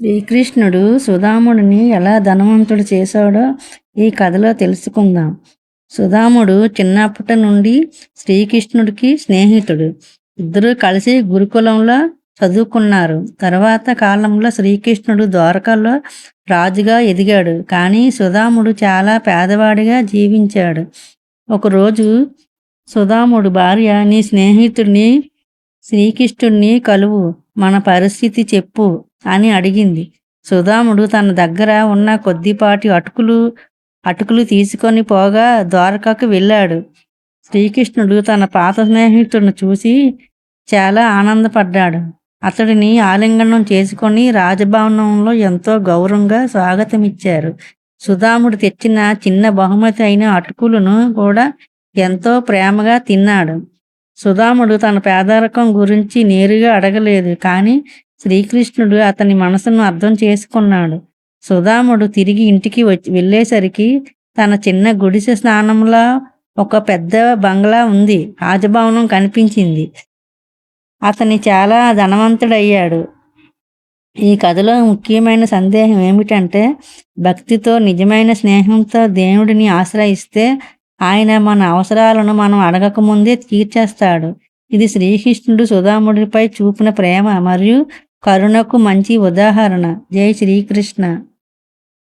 శ్రీకృష్ణుడు సుధాముడిని ఎలా ధనవంతుడు చేశాడో ఈ కథలో తెలుసుకుందాం. సుధాముడు చిన్నప్పటి నుండి శ్రీకృష్ణుడికి స్నేహితుడు. ఇద్దరూ కలిసి గురుకులంలో చదువుకున్నారు. తర్వాత కాలంలో శ్రీకృష్ణుడు ద్వారకలో రాజుగా ఎదిగాడు. కానీ సుధాముడు చాలా పేదవాడిగా జీవించాడు. ఒకరోజు సుధాముడు భార్య, నీ స్నేహితుడిని శ్రీకృష్ణుడిని కలువు, మన పరిస్థితి చెప్పు అని అడిగింది. సుధాముడు తన దగ్గర ఉన్న కొద్దిపాటి అటుకులు తీసుకొని పోగా ద్వారకకు వెళ్ళాడు. శ్రీకృష్ణుడు తన పాత స్నేహితుడిని చూసి చాలా ఆనందపడ్డాడు. అతడిని ఆలింగనం చేసుకొని రాజభవనంలో ఎంతో గౌరవంగా స్వాగతమిచ్చారు. సుధాముడు తెచ్చిన చిన్న బహుమతి అయిన అటుకులను కూడా ఎంతో ప్రేమగా తిన్నాడు. సుధాముడు తన పేదరికం గురించి నేరుగా అడగలేదు, కానీ శ్రీకృష్ణుడు అతని మనసును అర్థం చేసుకున్నాడు. సుధాముడు తిరిగి ఇంటికి వెళ్ళేసరికి తన చిన్న గుడిసె స్నానంలో ఒక పెద్ద బంగ్లా ఉంది. రాజభవనం కనిపించింది. అతని చాలా ధనవంతుడయ్యాడు. ఈ కథలో ముఖ్యమైన సందేహం ఏమిటంటే, భక్తితో, నిజమైన స్నేహంతో దేవుడిని ఆశ్రయిస్తే ఆయన మన అవసరాలను మనం అడగకముందే తీర్చేస్తాడు. ఇది శ్రీకృష్ణుడు సుధాముడిపై చూపిన ప్రేమ మరియు కరుణకు మంచి ఉదాహరణ. జై శ్రీకృష్ణ.